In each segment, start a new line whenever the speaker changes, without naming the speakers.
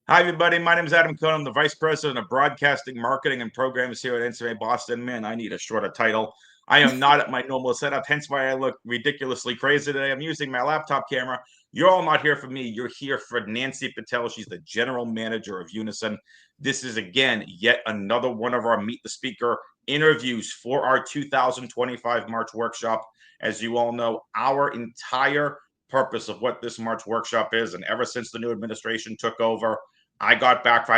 Hi, everybody. My name is Adam Cohn. I'm the Vice President of Broadcasting, Marketing, and Programs here at NCMA Boston. Man, I need a shorter title. I am not at my normal setup, hence why I look ridiculously crazy today. I'm using my laptop camera. You're all not here for me. You're here for Nancy Patel. She's the General Manager of Unison. This is, again, yet another one of our Meet the Speaker interviews for our 2025 March workshop. As you all know, our entire purpose of what this March workshop is, and ever since the new administration took over, I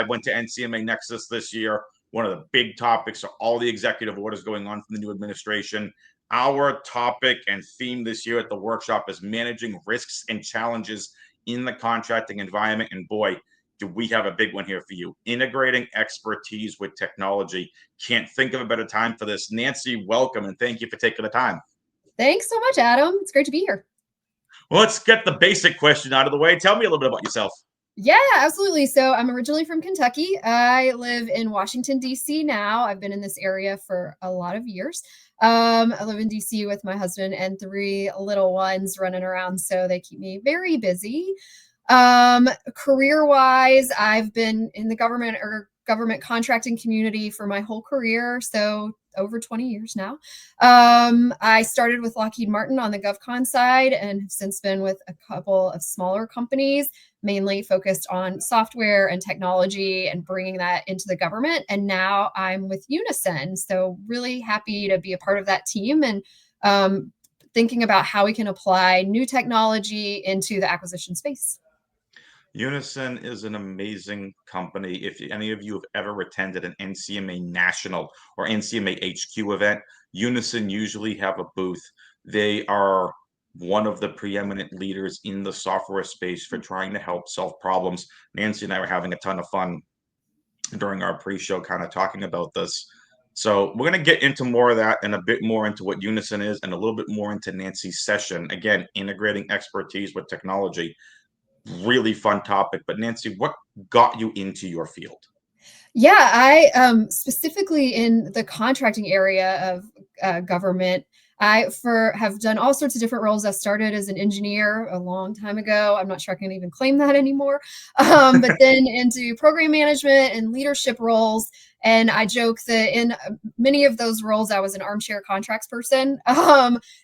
went to NCMA Nexus this year. One of the big topics are all the executive orders going on from the new administration. Our topic and theme this year at the workshop is managing risks and challenges in the contracting environment. And boy, do we have a big one here for you. Integrating expertise with technology. Can't think of a better time for this. Nancy, welcome, and thank you for taking the time.
Thanks so much, Adam. It's great to be here.
Well, let's get the basic question out of the way. Tell me a little bit about yourself.
Yeah, absolutely. So I'm originally from Kentucky. I live in Washington, D.C. now. I've been in this area for a lot of years. I live in D.C. with my husband and three little ones running around, so they keep me very busy. Career-wise, I've been in the government contracting community for my whole career, so over 20 years now. I started with Lockheed Martin on the GovCon side and have since been with a couple of smaller companies, mainly focused on software and technology and bringing that into the government. And now I'm with Unison. So really happy to be a part of that team and thinking about how we can apply new technology into the acquisition space.
Unison is an amazing company. If any of you have ever attended an NCMA National or NCMA HQ event, Unison usually have a booth. They are one of the preeminent leaders in the software space for trying to help solve problems. Nancy and I were having a ton of fun during our pre-show kind of talking about this. So we're going to get into more of that and a bit more into what Unison is and a little bit more into Nancy's session. Again, integrating expertise with technology. Really fun topic. But Nancy, what got you into your field?
Yeah, I specifically in the contracting area of government. Have done all sorts of different roles. I started as an engineer a long time ago. I'm not sure I can even claim that anymore. But then into program management and leadership roles. And I joke that in many of those roles, I was an armchair contracts person,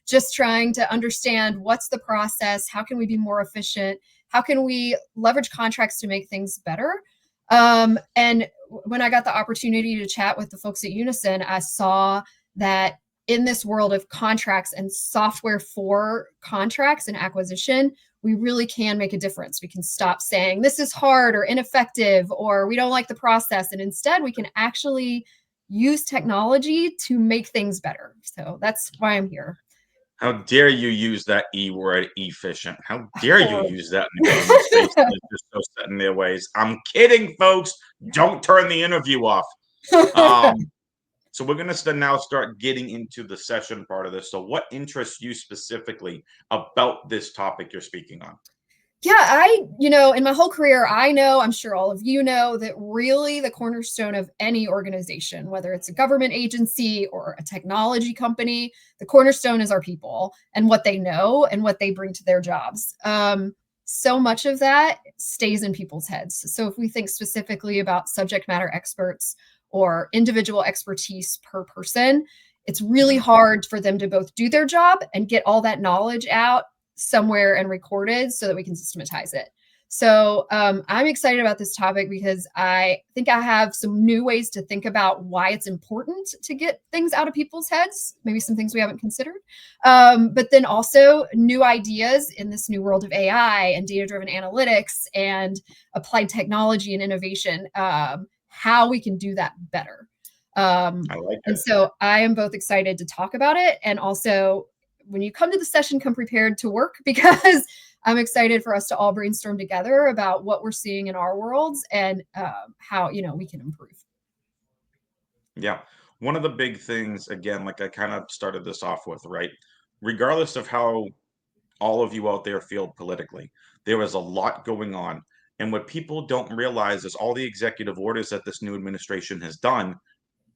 just trying to understand what's the process, how can we be more efficient, how can we leverage contracts to make things better. And when I got the opportunity to chat with the folks at Unison, I saw that in this world of contracts and software for contracts and acquisition, we really can make a difference. We can stop saying this is hard or ineffective or we don't like the process. And instead, we can actually use technology to make things better. So that's why I'm here.
How dare you use that E word, efficient? How dare you use that in the government space? They're just so set in their ways. I'm kidding, folks. Don't turn the interview off. Um, so we're going to now start getting into the session part of this. So what interests you specifically about this topic you're speaking on?
Yeah, in my whole career, I'm sure all of you know that really the cornerstone of any organization, whether it's a government agency or a technology company, the cornerstone is our people and what they know and what they bring to their jobs. So much of that stays in people's heads. So if we think specifically about subject matter experts or individual expertise per person, it's really hard for them to both do their job and get all that knowledge out somewhere and recorded so that we can systematize it. So I'm excited about this topic because I think I have some new ways to think about why it's important to get things out of people's heads, maybe some things we haven't considered, but then also new ideas in this new world of AI and data-driven analytics and applied technology and innovation, how we can do that better.
I like
And
it.
so I am both excited to talk about it and also when you come to the session, come prepared to work because I'm excited for us to all brainstorm together about what we're seeing in our worlds and how we can improve.
Yeah. One of the big things, again, like I kind of started this off with, right? Regardless of how all of you out there feel politically, there is a lot going on. And what people don't realize is all the executive orders that this new administration has done,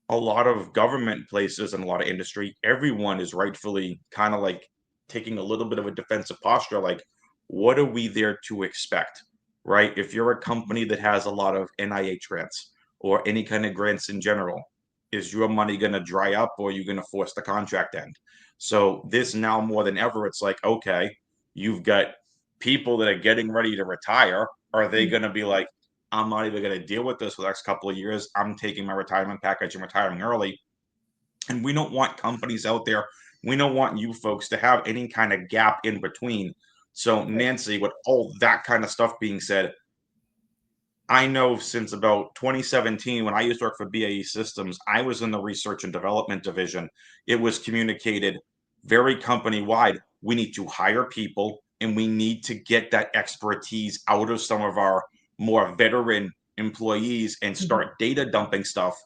a lot of government places and a lot of industry, everyone is rightfully kind of like taking a little bit of a defensive posture, like, what are we there to expect? right? If you're a company that has a lot of NIH grants or any kind of grants in general, is your money going to dry up or are you going to force the contract end? So this now more than ever, it's like, okay, you've got people that are getting ready to retire. Are they going to be like, I'm not even going to deal with this for the next couple of years. I'm taking my retirement package and retiring early. And we don't want companies out there. We don't want you folks to have any kind of gap in between. So, Nancy, with all that kind of stuff being said, I know since about 2017, when I used to work for BAE Systems, I was in the research and development division. It was communicated very company wide. We need to hire people and we need to get that expertise out of some of our more veteran employees and start data dumping stuff.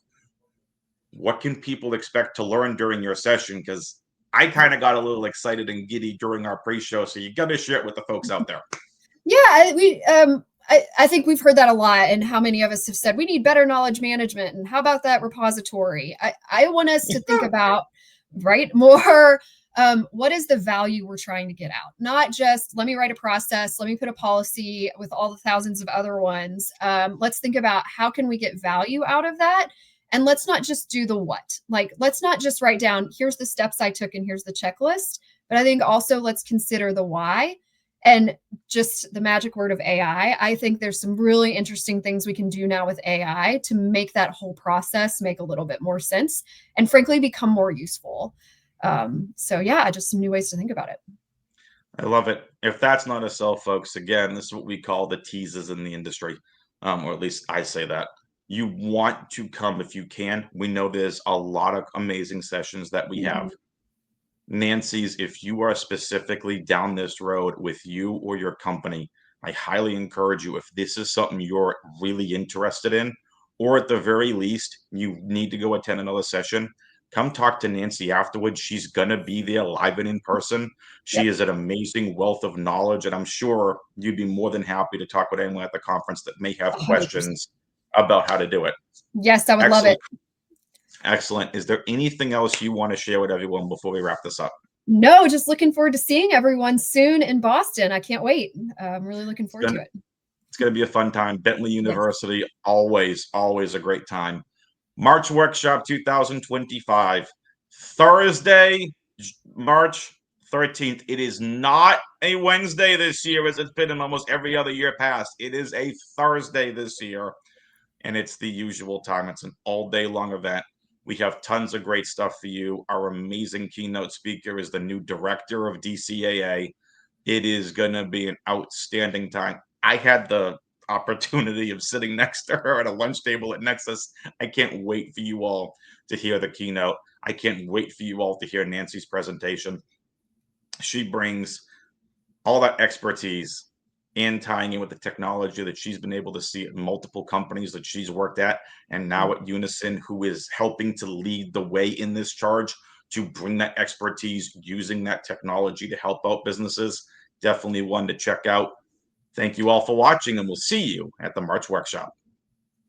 What can people expect to learn during your session? Because I kind of got a little excited and giddy during our pre-show. So you got to share it with the folks out there.
Yeah, I think we've heard that a lot, and how many of us have said we need better knowledge management, and how about that repository? I want us to think about, right, more what is the value we're trying to get out? Not just let me write a process, let me put a policy with all the thousands of other ones. Let's think about how can we get value out of that, and let's not just do the what. Like, let's not just write down here's the steps I took and here's the checklist, but I think also let's consider the why. And just the magic word of AI, I think there's some really interesting things we can do now with AI to make that whole process make a little bit more sense and frankly become more useful. So yeah, just some new ways to think about it.
I love it. If that's not a sell, folks, again, this is what we call the teases in the industry, or at least I say that. You want to come if you can. We know there's a lot of amazing sessions that we have. Nancy's, if you are specifically down this road with you or your company, I highly encourage you, if this is something you're really interested in, or at the very least, you need to go attend another session, come talk to Nancy afterwards. She's going to be there live and in person. She is an amazing wealth of knowledge, and I'm sure you'd be more than happy to talk with anyone at the conference that may have
100%.
questions about how to do it.
Yes, I would love it.
Excellent. Is there anything else you want to share with everyone before we wrap this up?
No, just looking forward to seeing everyone soon in Boston. I can't wait. I'm really looking forward to it.
It's going to be a fun time. Bentley University, always a great time. March Workshop 2025, Thursday, March 13th. It is not a Wednesday this year, as it's been in almost every other year past. It is a Thursday this year, and it's the usual time. It's an all-day long event. We have tons of great stuff for you. Our amazing keynote speaker is the new director of DCAA. It is going to be an outstanding time. I had the opportunity of sitting next to her at a lunch table at Nexus. I can't wait for you all to hear the keynote. I can't wait for you all to hear Nancy's presentation. She brings all that expertise and tying in with the technology that she's been able to see at multiple companies that she's worked at, and now at Unison, who is helping to lead the way in this charge to bring that expertise using that technology to help out businesses. Definitely one to check out. Thank you all for watching, and we'll see you at the March Workshop.